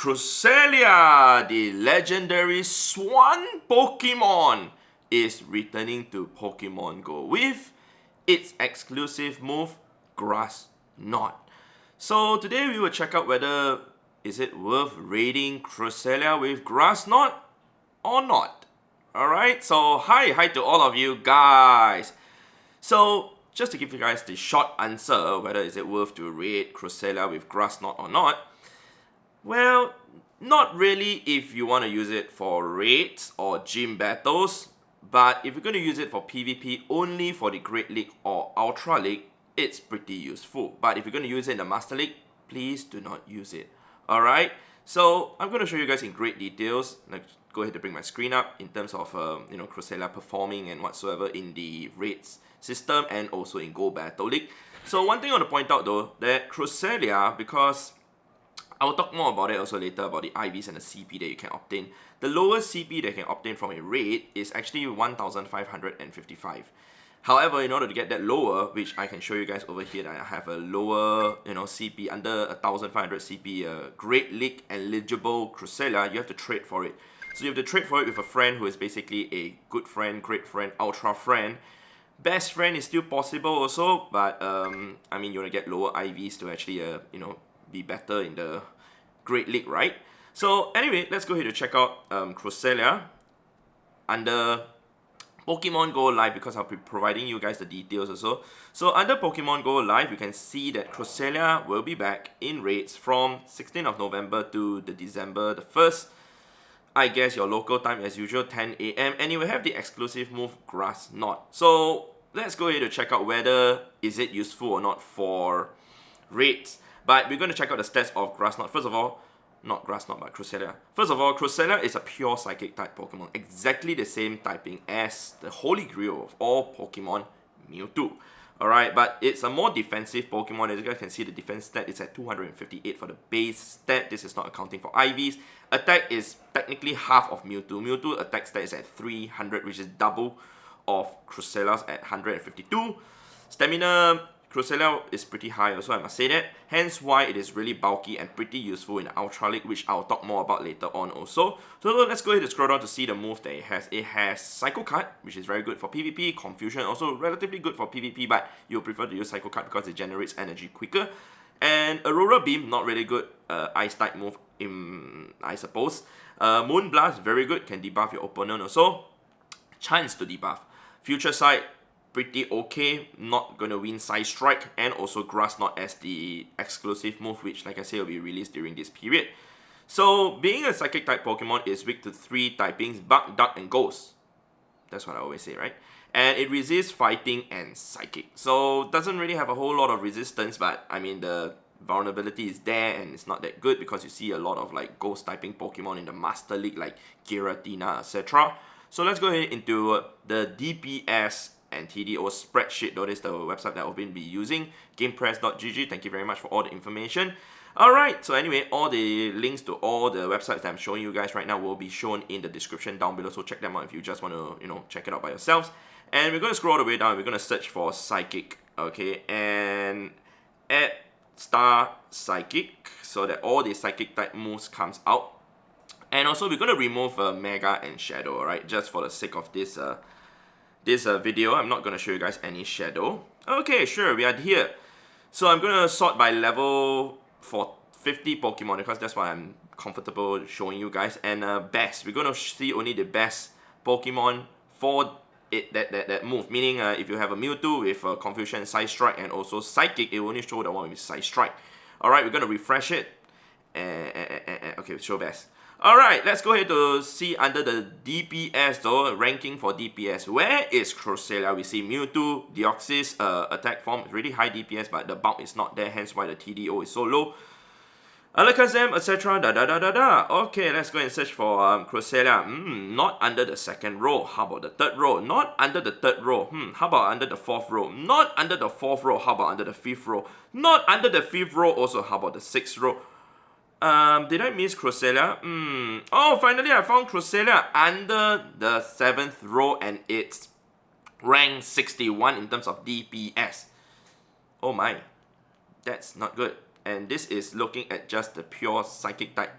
Cresselia, the legendary swan Pokemon, is returning to Pokemon GO with its exclusive move, Grass Knot. So today we will check out whether is it worth raiding Cresselia with Grass Knot or not. Alright, so hi to all of you guys. So just to give you guys the short answer whether is it worth to raid Cresselia with Grass Knot or not, well, not really if you want to use it for raids or gym battles, but if you're going to use it for PvP only for the Great League or Ultra League, it's pretty useful. But if you're going to use it in the Master League, please do not use it. Alright, so I'm going to show you guys in great details. Let's go ahead to bring my screen up in terms of Cresselia performing and whatsoever in the raids system and also in Go Battle League. So one thing I want to point out though, that Cresselia, because I will talk more about it also later, about the IVs and the CP that you can obtain. The lowest CP that you can obtain from a raid is actually 1555. However, in order to get that lower, which I can show you guys over here, that I have a lower CP under 1500 CP, Great League eligible Cresselia, you have to trade for it. So you have to trade for it with a friend who is basically a good friend, great friend, ultra friend. Best friend is still possible also, but I mean, you want to get lower IVs to actually be better in the Great League, right? So anyway, let's go ahead to check out Cresselia under Pokemon GO Live, because I'll be providing you guys the details also. So under Pokemon GO Live, you can see that Cresselia will be back in raids from 16th of November to the December the 1st. I guess your local time as usual, 10 AM, and you will have the exclusive move Grass Knot. So let's go ahead to check out whether is it useful or not for raids. But we're going to check out the stats of Grass Knot. First of all, not Grass Knot, but Cresselia. First of all, Cresselia is a pure Psychic type Pokemon. Exactly the same typing as the Holy Grail of all Pokemon, Mewtwo. Alright, but it's a more defensive Pokemon. As you guys can see, the defense stat is at 258 for the base stat. This is not accounting for IVs. Attack is technically half of Mewtwo. Mewtwo attack stat is at 300, which is double of Cresselia's at 152. Stamina, Cresselia is pretty high also, I must say that. Hence why it is really bulky and pretty useful in the Ultra League, which I'll talk more about later on also. So let's go ahead and scroll down to see the move that it has. It has Psycho Cut, which is very good for PvP. Confusion, also relatively good for PvP, but you'll prefer to use Psycho Cut because it generates energy quicker. And Aurora Beam, not really good Ice type move, I suppose. Moon Blast, very good, can debuff your opponent also. Chance to debuff. Future Sight, pretty okay, not gonna win Side Strike, and also Grass Knot as the exclusive move, which like I say will be released during this period. So being a Psychic type Pokemon is weak to 3 typings, Bug, Duck, and Ghost. That's what I always say, right? And it resists Fighting and Psychic. So doesn't really have a whole lot of resistance, but I mean the vulnerability is there and it's not that good because you see a lot of like Ghost typing Pokemon in the Master League like Giratina, etc. So let's go ahead into the DPS and Tdo Spreadsheet. That is the website that I've been using, gamepress.gg. Thank you very much for all the information. Alright, so anyway, all the links to all the websites that I'm showing you guys right now will be shown in the description down below, so check them out if you just want to, check it out by yourselves. And we're going to scroll all the way down, we're going to search for Psychic, okay, and add star Psychic so that all the Psychic type moves comes out. And also we're going to remove Mega and Shadow, alright, just for the sake of this video. I'm not going to show you guys any Shadow. Okay, sure, we are here. So I'm going to sort by level for 50 Pokemon because that's what I'm comfortable showing you guys. And best, we're going to see only the best Pokemon for it that move. Meaning if you have a Mewtwo with Confusion, Side Strike, and also Psychic, it will only show the one with Side Strike. Alright, we're going to refresh it. Okay, show best. Alright, let's go ahead to see under the DPS though, ranking for DPS. Where is Cresselia? We see Mewtwo, Deoxys, attack form, really high DPS, but the bulk is not there, hence why the TDO is so low. Alakazam, etc. Okay, let's go and search for Cresselia. Not under the second row. How about the third row? Not under the third row. How about under the fourth row? Not under the fourth row. How about under the fifth row? Not under the fifth row. Also, how about the sixth row? Did I miss Cresselia? Oh, finally I found Cresselia under the 7th row and it's rank 61 in terms of DPS. Oh my, that's not good. And this is looking at just the pure Psychic type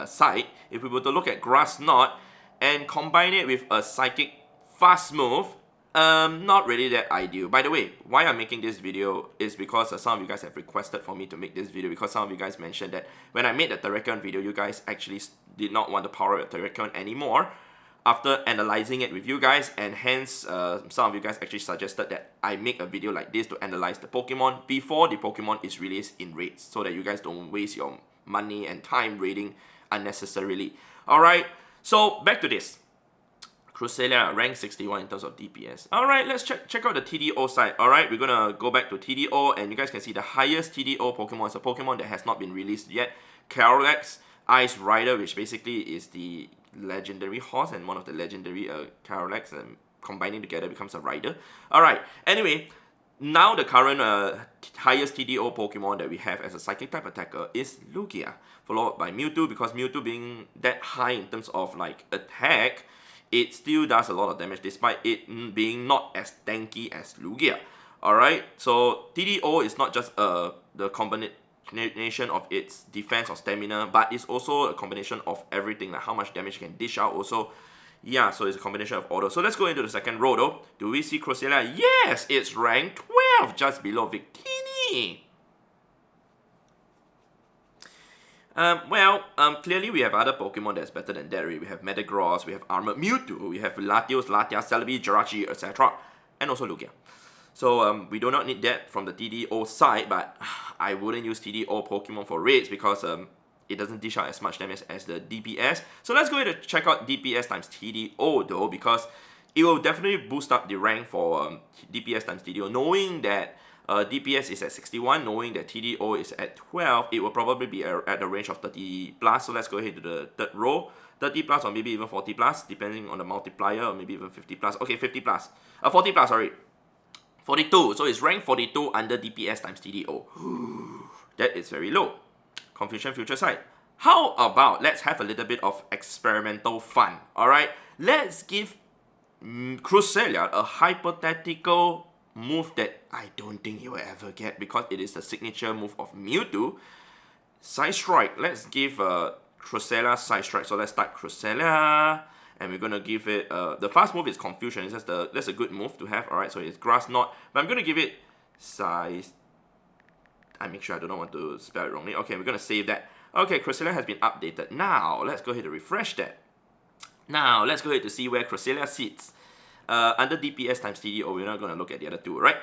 side, if we were to look at Grass Knot and combine it with a Psychic Fast Move, not really that ideal. By the way, why I'm making this video is because some of you guys have requested for me to make this video, because some of you guys mentioned that when I made the Terrakion video, you guys actually did not want to power up your Terrakion anymore after analyzing it with you guys, and hence some of you guys actually suggested that I make a video like this to analyze the Pokemon before the Pokemon is released in raids, so that you guys don't waste your money and time raiding unnecessarily. Alright, so back to this. Cresselia rank 61 in terms of DPS. Alright, let's check out the TDO side. Alright, we're gonna go back to TDO, and you guys can see the highest TDO Pokemon is a Pokemon that has not been released yet. Carolex Ice Rider, which basically is the legendary horse and one of the legendary Carolex, and combining together becomes a rider. Alright, anyway, now the current highest TDO Pokemon that we have as a Psychic type attacker is Lugia, followed by Mewtwo, because Mewtwo being that high in terms of like attack, it still does a lot of damage despite it being not as tanky as Lugia. Alright, so TDO is not just the combination of its defense or stamina, but it's also a combination of everything, like how much damage it can dish out also. Yeah, so it's a combination of all those. So let's go into the second row though. Do we see Cresselia? Yes, it's ranked 12, just below Victini. Clearly we have other Pokemon that's better than that. We have Metagross, we have Armored Mewtwo, we have Latios, Latias, Celebi, Jirachi, etc. And also Lugia. So we do not need that from the TDO side, but I wouldn't use TDO Pokemon for raids because it doesn't dish out as much damage as the DPS. So let's go ahead and check out DPS times TDO though, because it will definitely boost up the rank for DPS times TDO. Knowing that DPS is at 61, knowing that TDO is at 12, it will probably be at the range of 30 plus. So let's go ahead to the third row. 30 plus or maybe even 40 plus, depending on the multiplier, or maybe even 50 plus. Okay, 50 plus. 40 plus, sorry. 42. So it's ranked 42 under DPS times TDO. That is very low. Confusion future side. How about let's have a little bit of experimental fun. Alright, let's give Cresselia a hypothetical move that I don't think he will ever get, because it is the signature move of Mewtwo. Side Strike. Let's give Cresselia Side Strike. So let's start Cresselia, and we're gonna give it the fast move is Confusion. It's just that's a good move to have. Alright, so it's Grass Knot, but I'm gonna give it Size. I make sure I do not want to spell it wrongly. Okay, we're gonna save that. Okay, Cresselia has been updated. Now let's go ahead and refresh that. Now let's go ahead to see where Cresselia sits. Under DPS times TDO, we're not gonna look at the other two, right?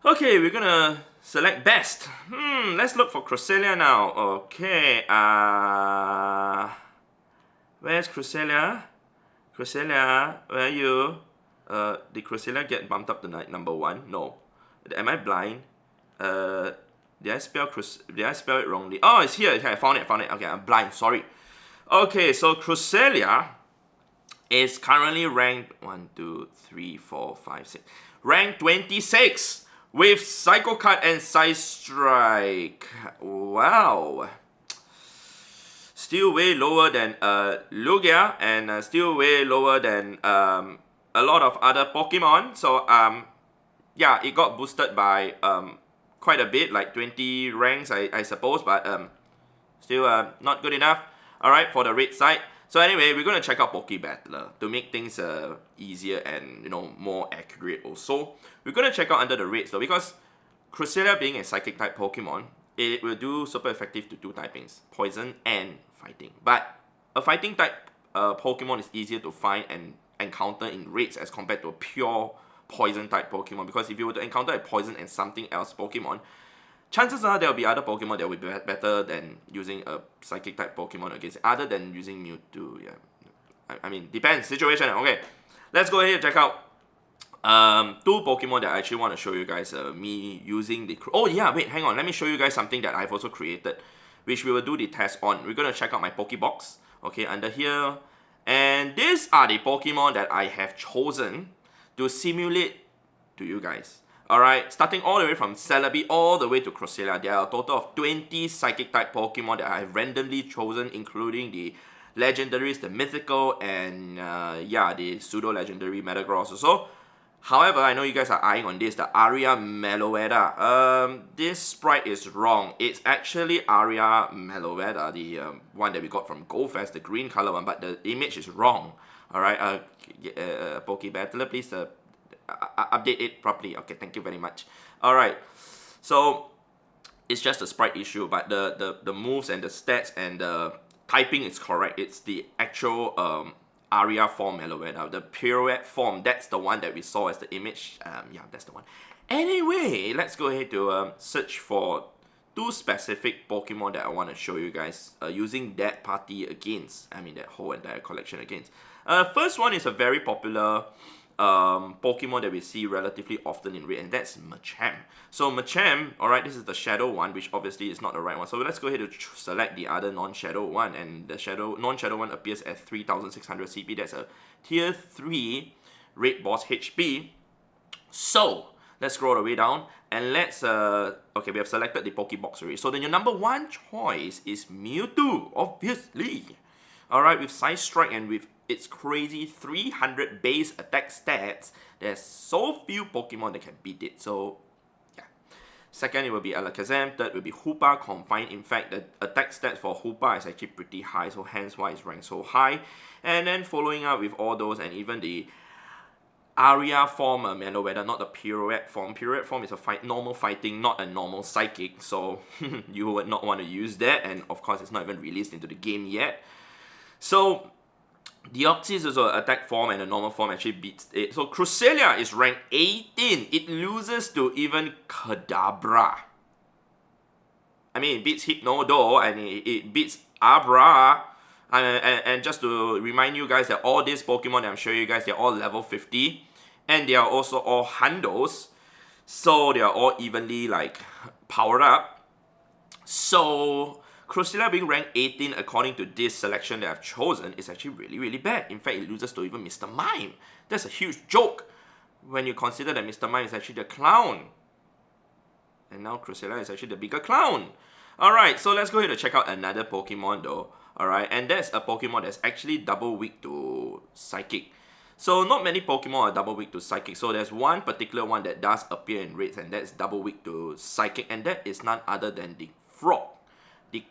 Okay, we're gonna select best. Let's look for Cresselia now. Okay, where's Cresselia? Cresselia, where are you? Did Cresselia get bumped up to number 1? No. Am I blind? Did I spell it wrongly? Oh, it's here. Okay, I found it. Okay, I'm blind. Sorry. Okay, so Cresselia is currently ranked 1, 2, 3, 4, 5, 6. Ranked 26 with Psycho Cut and Side Strike. Wow. Still way lower than Lugia, and still way lower than a lot of other Pokemon. So yeah, it got boosted by quite a bit, like 20 ranks, I suppose, but still not good enough. Alright, for the raid side. So anyway, we're gonna check out Pokebattler to make things easier and more accurate also. We're gonna check out under the raids though, because Cresselia being a Psychic type Pokemon, it will do super effective to 2 typings, Poison and Fighting. But a Fighting type Pokemon is easier to find and encounter in raids as compared to a pure Poison type Pokemon, because if you were to encounter a Poison and something else Pokemon, chances are there will be other Pokemon that will be better than using a Psychic type Pokemon against it, other than using Mewtwo. Yeah, I mean, depends, situation. Okay, let's go ahead and check out 2 Pokemon that I actually want to show you guys me using the... Oh yeah, wait, hang on, let me show you guys something that I've also created, which we will do the test on. We're going to check out my Pokebox, okay, under here, and these are the Pokemon that I have chosen to simulate to you guys. Alright, starting all the way from Celebi all the way to Cresselia, there are a total of 20 Psychic type Pokemon that I have randomly chosen, including the legendaries, the mythical, and yeah, the pseudo legendary Metagross also. However, I know you guys are eyeing on this, the Aria Meloetta. This sprite is wrong. It's actually Aria Meloetta, the one that we got from GoFest, the green color one, but the image is wrong. Alright, Pokebattler, please update it properly. Okay, thank you very much. Alright, so it's just a sprite issue, but the moves and the stats and the typing is correct. It's the actual Aria form Meloetta, the pirouette form. That's the one that we saw as the image. Yeah, that's the one. Anyway, let's go ahead to search for two specific Pokemon that I want to show you guys using that party against. I mean that whole entire collection against. First one is a very popular Pokemon that we see relatively often in red, and that's Machamp. So Machamp, alright, this is the Shadow one, which obviously is not the right one. So let's go ahead to select the other non-Shadow one, and the non-Shadow one appears at 3600 CP. That's a tier 3 red boss HP. So let's scroll the way down, and let's okay, we have selected the Pokebox already. So then your number one choice is Mewtwo, obviously. Alright, with Side Strike and with its crazy 300 base attack stats, there's so few Pokemon that can beat it. So yeah. Second, it will be Alakazam. Third will be Hoopa Confined. In fact, the attack stats for Hoopa is actually pretty high, so hence why it's ranked so high. And then following up with all those, and even the Aria form, Meloetta, not the pirouette form. Pirouette form is a normal fighting, not a normal psychic, so you would not want to use that, and of course it's not even released into the game yet. So Deoxys is also an attack form, and a normal form actually beats it. So Cresselia is ranked 18. It loses to even Kadabra. I mean, it beats Hypnodo, and it beats Abra. And just to remind you guys that all these Pokemon that I'm showing you guys, they're all level 50. And they are also all Hundos. So they are all evenly like powered up. So Cresselia being ranked 18 according to this selection that I've chosen is actually really, really bad. In fact, it loses to even Mr. Mime. That's a huge joke when you consider that Mr. Mime is actually the clown. And now Cresselia is actually the bigger clown. Alright, so let's go ahead and check out another Pokemon though. Alright, and that's a Pokemon that's actually double weak to Psychic. So not many Pokemon are double weak to Psychic. So there's one particular one that does appear in raids, and that's double weak to Psychic. And that is none other than the Frog. The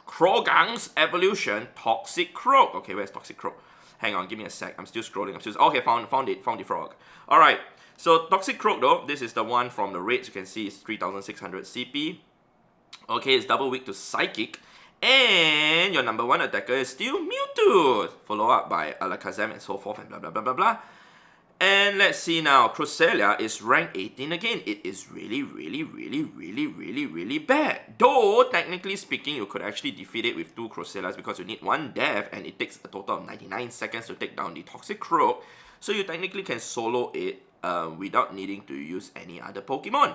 Krogang's evolution, Toxic Croak. Okay, where's Toxic Croak? Hang on, give me a sec. I'm still scrolling. Okay, found the frog. Alright, so Toxic Croak though, this is the one from the raids. You can see it's 3600 CP. Okay, it's double weak to Psychic. And your number one attacker is still Mewtwo, followed up by Alakazam and so forth and blah blah blah blah blah. And let's see now, Cresselia is ranked 18 again. It is really, really, really, really, really, really bad. Though, technically speaking, you could actually defeat it with 2 Cresselias because you need 1 death, and it takes a total of 99 seconds to take down the Toxic Croak. So you technically can solo it without needing to use any other Pokemon.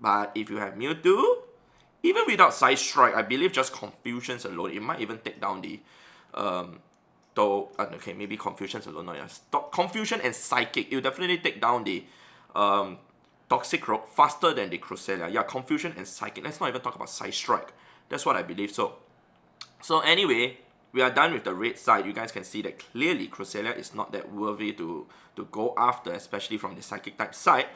But if you have Mewtwo, even without Side Strike, I believe just Confusions alone, it might even take down the okay, maybe Confusions alone, no, yeah. Confusion and Psychic, it will definitely take down the Toxic Croak faster than the Cresselia. Yeah, Confusion and Psychic. Let's not even talk about Side Strike. That's what I believe so. So anyway, we are done with the red side. You guys can see that clearly Cresselia is not that worthy to go after, especially from the Psychic type side.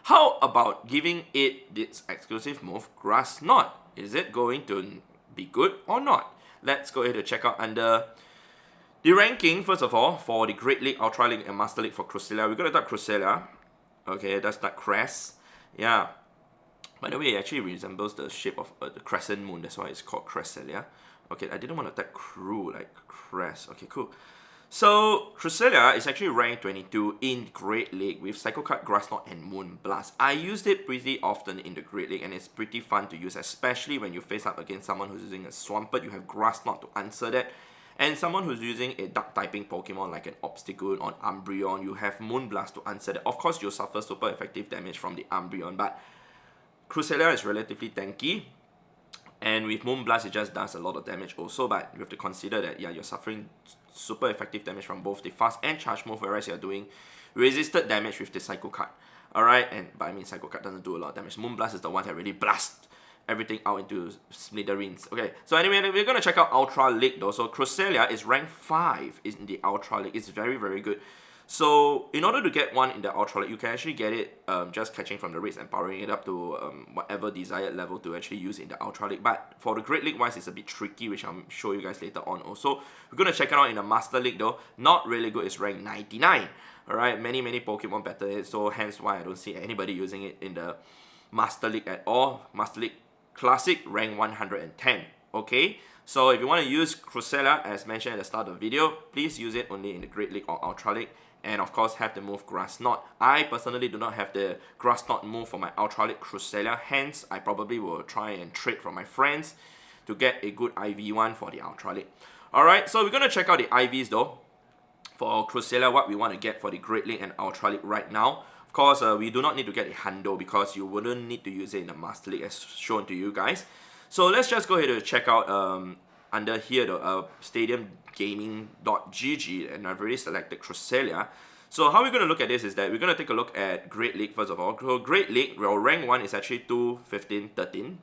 How about giving it its exclusive move, Grass Knot? Is it going to be good or not? Let's go ahead and check out under the ranking, first of all, for the Great League, Ultra League, and Master League for Cresselia. We're going to type Cresselia. Okay, that's that Cress. Yeah. By the way, it actually resembles the shape of the crescent moon. That's why it's called Cresselia. Okay, I didn't want to type crew, like Cress. Okay, cool. So, Cresselia is actually ranked 22 in Great League with Psycho Cut, Grass Knot, and Moon Blast. I used it pretty often in the Great League, and it's pretty fun to use, especially when you face up against someone who's using a Swampert. You have Grass Knot to answer that. And someone who's using a Dark typing Pokemon like an Obstagoon or Umbreon, you have Moonblast to answer that. Of course, you'll suffer super effective damage from the Umbreon, but Cresselia is relatively tanky. And with Moonblast, it just does a lot of damage also, but you have to consider that, yeah, you're suffering super effective damage from both the fast and charge move, whereas you're doing resisted damage with the Psycho Cut. Alright, but I mean, Psycho Cut doesn't do a lot of damage. Moonblast is the one that really blasts everything out into smithereens. Okay, so anyway, we're going to check out Ultra League though. So Cresselia is ranked 5 in the Ultra League. It's very, very good. So in order to get one in the Ultra League, you can actually get it just catching from the raids and powering it up to whatever desired level to actually use in the Ultra League. But for the Great League wise, it's a bit tricky, which I'll show you guys later on also. We're going to check it out in the Master League though. Not really good, it's rank 99. Alright, many Pokemon better it, so hence why I don't see anybody using it in the Master League at all. Master League Classic, rank 110. Okay, so if you want to use Cresselia, as mentioned at the start of the video, please use it only in the Great League or Ultra League. And of course have the move Grass Knot. I personally do not have the Grass Knot move for my Ultra League Cresselia, hence I probably will try and trade from my friends to get a good IV one for the Ultra League. Alright, so we're going to check out the IVs though for Cresselia, what we want to get for the Great League and Ultra League right now. Of course, we do not need to get a Hundo because you wouldn't need to use it in the Master League as shown to you guys. So let's just go ahead and check out under here the stadiumgaming.gg, and I've already selected Cresselia. So how we're going to look at this is that we're going to take a look at Great League first of all. So Great League, well, rank 1 is actually 2, 15, 13.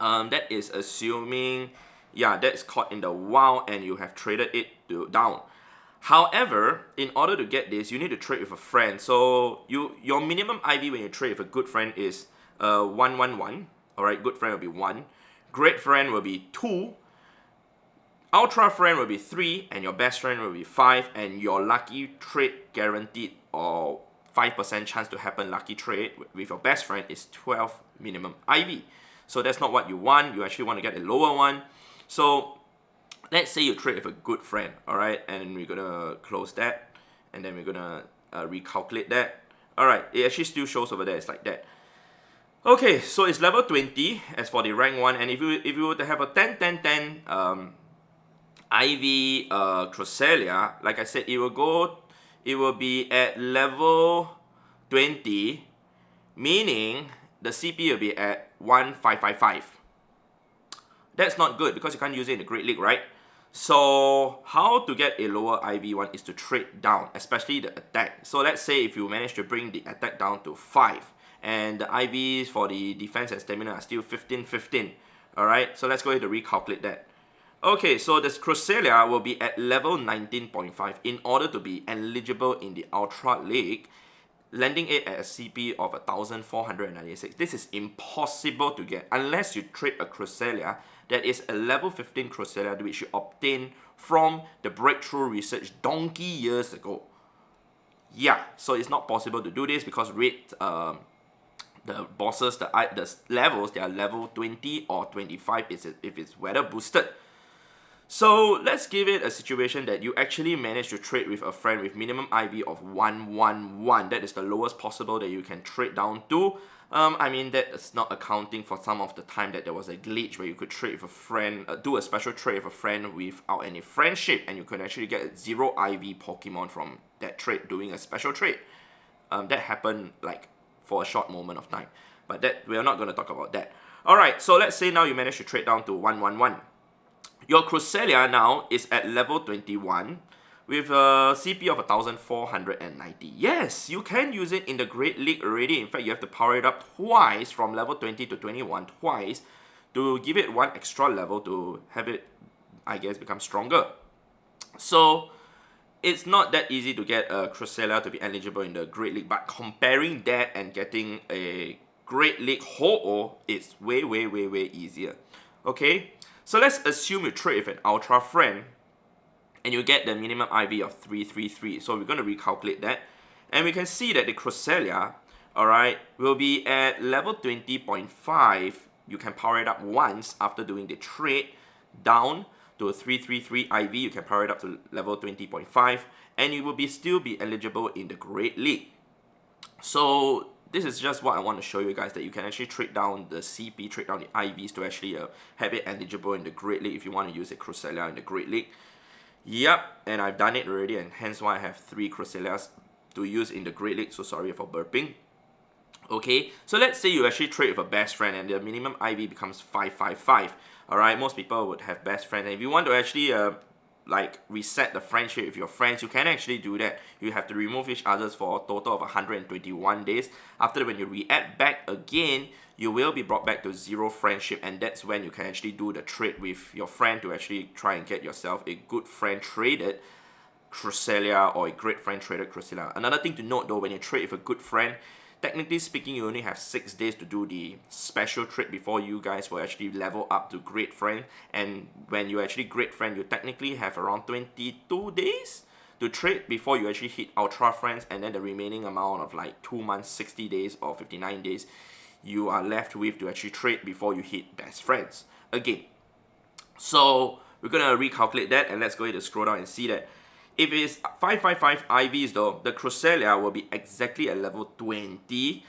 That is assuming, yeah, that's caught in the wild and you have traded it down. However, in order to get this, you need to trade with a friend. So your minimum IV when you trade with a good friend is 1, 1, 1. Alright, good friend will be 1. Great friend will be 2. Ultra friend will be 3, and your best friend will be 5, and your lucky trade guaranteed or 5% chance to happen lucky trade with your best friend is 12 minimum IV. So that's not what you want. You actually want to get a lower one. So let's say you trade with a good friend, alright, and we're gonna close that, and then we're gonna recalculate that. Alright, it actually still shows over there, it's like that. Okay, so it's level 20 as for the rank 1, and if you were to have a 10, 10, 10 IV Cresselia, like I said, it will be at level 20, meaning the CP will be at 1555. That's not good because you can't use it in the Great League, right? So how to get a lower IV one is to trade down, especially the attack. So let's say if you manage to bring the attack down to 5, and the IVs for the defense and stamina are still 15, 15. Alright, so let's go ahead and recalculate that. Okay, so this Cresselia will be at level 19.5 in order to be eligible in the Ultra League, landing it at a CP of 1496. This is impossible to get unless you trade a Cresselia that is a level 15 Cresselia which you obtained from the Breakthrough Research donkey years ago. Yeah, so it's not possible to do this because the bosses, the levels, they are level 20 or 25 if it's weather boosted. So let's give it a situation that you actually manage to trade with a friend with minimum IV of 111. That is the lowest possible that you can trade down to. I mean, that is not accounting for some of the time that there was a glitch where you could trade with a friend, do a special trade with a friend without any friendship, and you could actually get 0 IV Pokemon from that trade doing a special trade. That happened like for a short moment of time, but that we are not going to talk about that. Alright, so let's say now you manage to trade down to 111. Your Cresselia now is at level 21 with a CP of 1490. Yes, you can use it in the Great League already. In fact, you have to power it up twice from level 20 to 21 twice to give it one extra level to have it, I guess, become stronger. So it's not that easy to get a Cresselia to be eligible in the Great League, but comparing that and getting a Great League Ho-Oh, it's way easier. Okay, so let's assume you trade with an Ultra friend and you get the minimum IV of 333. So we're going to recalculate that, and we can see that the Cresselia, alright, will be at level 20.5. You can power it up once after doing the trade down to a 333 IV. You can power it up to level 20.5, and you will still be eligible in the Great League. So this is just what I want to show you guys, that you can actually trade down the CP, trade down the IVs to actually have it eligible in the Great League if you want to use a Cresselia in the Great League. Yep, and I've done it already, and hence why I have 3 Cresselias to use in the Great League, so sorry for burping. Okay, so let's say you actually trade with a best friend and the minimum IV becomes 555. Alright, most people would have best friends, and if you want to actually like reset the friendship with your friends, you can actually do that. You have to remove each other's for a total of 121 days. After, when you re-add back again, you will be brought back to 0 friendship, and that's when you can actually do the trade with your friend to actually try and get yourself a good friend traded Cresselia or a great friend traded Cresselia. Another thing to note though, when you trade with a good friend, technically speaking, you only have 6 days to do the special trade before you guys will actually level up to great friend. And when you actually great friend, you technically have around 22 days to trade before you actually hit ultra friends, and then the remaining amount of like 2 months, 60 days or 59 days, you are left with to actually trade before you hit best friends again. So we're gonna recalculate that, and let's go ahead and scroll down and see that if it's 555 IVs though, the Cresselia will be exactly at level 20.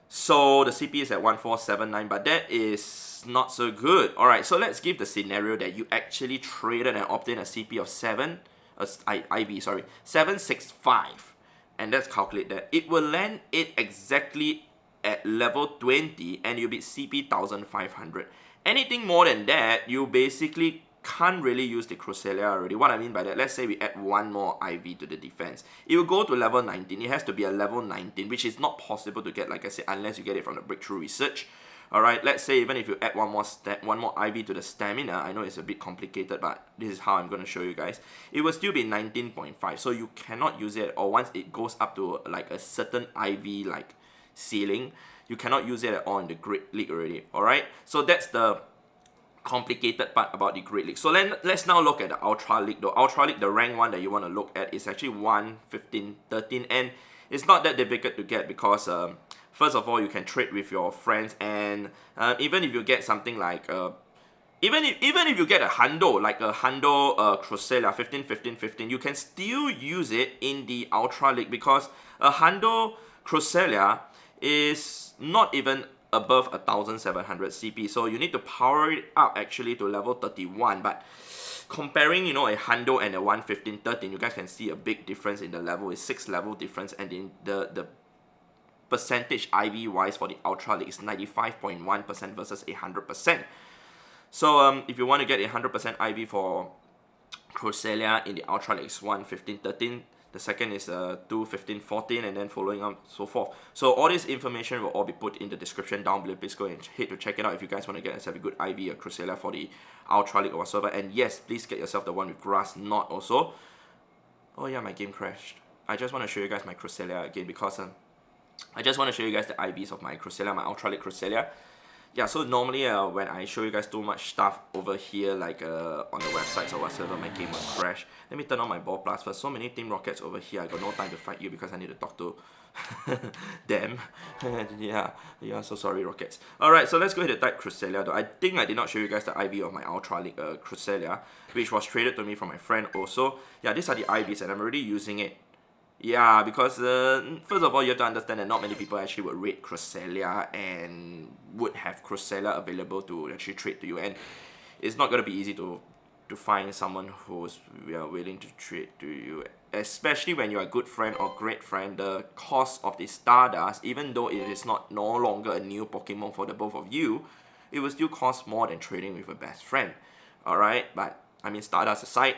So the CP is at 1479, but that is not so good. Alright, so let's give the scenario that you actually traded and obtained a CP of 765. And let's calculate that. It will land it exactly at level 20 and you'll be CP 1500. Anything more than that, you basically can't really use the Cresselia already. What I mean by that, let's say we add one more IV to the defense. It will go to level 19. It has to be a level 19, which is not possible to get, like I said, unless you get it from the breakthrough research. Alright, let's say even if you add one more IV to the stamina, I know it's a bit complicated, but this is how I'm going to show you guys. It will still be 19.5, so you cannot use it, or once it goes up to like a certain IV like ceiling, you cannot use it at all in the Great League already. Alright, so that's the complicated part about the Great League. So let's now look at the Ultra League though. Ultra League, the rank one that you want to look at is actually 1, 15, 13, and it's not that difficult to get because first of all, you can trade with your friends, and even if you get something like even if you get a hundo, like a hundo Cresselia 15, 15, 15, you can still use it in the Ultra League because a hundo Cresselia is not even above 1700 CP, so you need to power it up actually to level 31. But comparing, you know, a hundo and a 115, 13, you guys can see a big difference in the level. It's 6 level difference, and in the percentage IV wise for the Ultra League is 95.1% versus 100%. So if you want to get 100% IV for Cresselia in the Ultra League is 1, 15, 13. The second is 2, 15, 14, and then following on so forth. So all this information will all be put in the description down below. Please go and hit to check it out if you guys want to get yourself a good IV or Cresselia for the Ultra League or whatsoever. And yes, please get yourself the one with grass knot also. Oh yeah, my game crashed. I just want to show you guys my Cresselia again because I just want to show you guys the IVs of my Cresselia, my Ultra League Cresselia. Yeah, so normally when I show you guys too much stuff over here, like on the websites or whatsoever, my game will crash. Let me turn on my ball plus first. So many Team Rockets over here, I got no time to fight you because I need to talk to them. yeah, so sorry Rockets. Alright, so let's go ahead and type Cresselia though. I think I did not show you guys the IV of my Ultra League Cresselia, which was traded to me from my friend also. Yeah, these are the IVs and I'm already using it. Yeah, because first of all, you have to understand that not many people actually would rate Cresselia and would have Cresselia available to actually trade to you, and it's not going to be easy to find someone who's willing to trade to you, especially when you're a good friend or great friend. The cost of the Stardust, even though it is no longer a new Pokemon for the both of you, it will still cost more than trading with a best friend. Alright, but I mean, Stardust aside,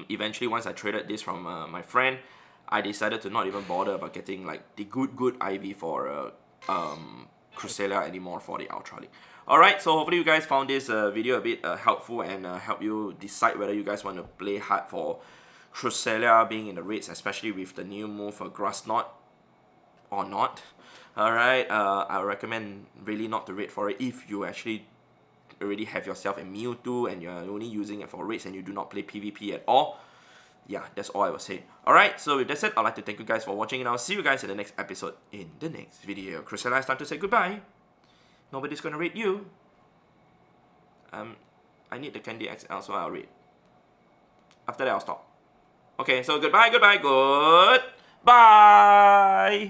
eventually once I traded this from my friend, I decided to not even bother about getting like the good IV for Cresselia anymore for the Ultra League. Alright, so hopefully you guys found this video a bit helpful and help you decide whether you guys want to play hard for Cresselia being in the raids, especially with the new move for Grass Knot or not. Alright, I recommend really not to raid for it if you actually already have yourself a Mewtwo and you're only using it for raids and you do not play PvP at all. Yeah, that's all I will say. Alright, so with that said, I'd like to thank you guys for watching and I'll see you guys in the next episode in the next video. Cresselia, it's time to say goodbye. Nobody's gonna rate you. I need the Candy XL, so I'll rate. After that, I'll stop. Okay, so goodbye, goodbye, goodbye.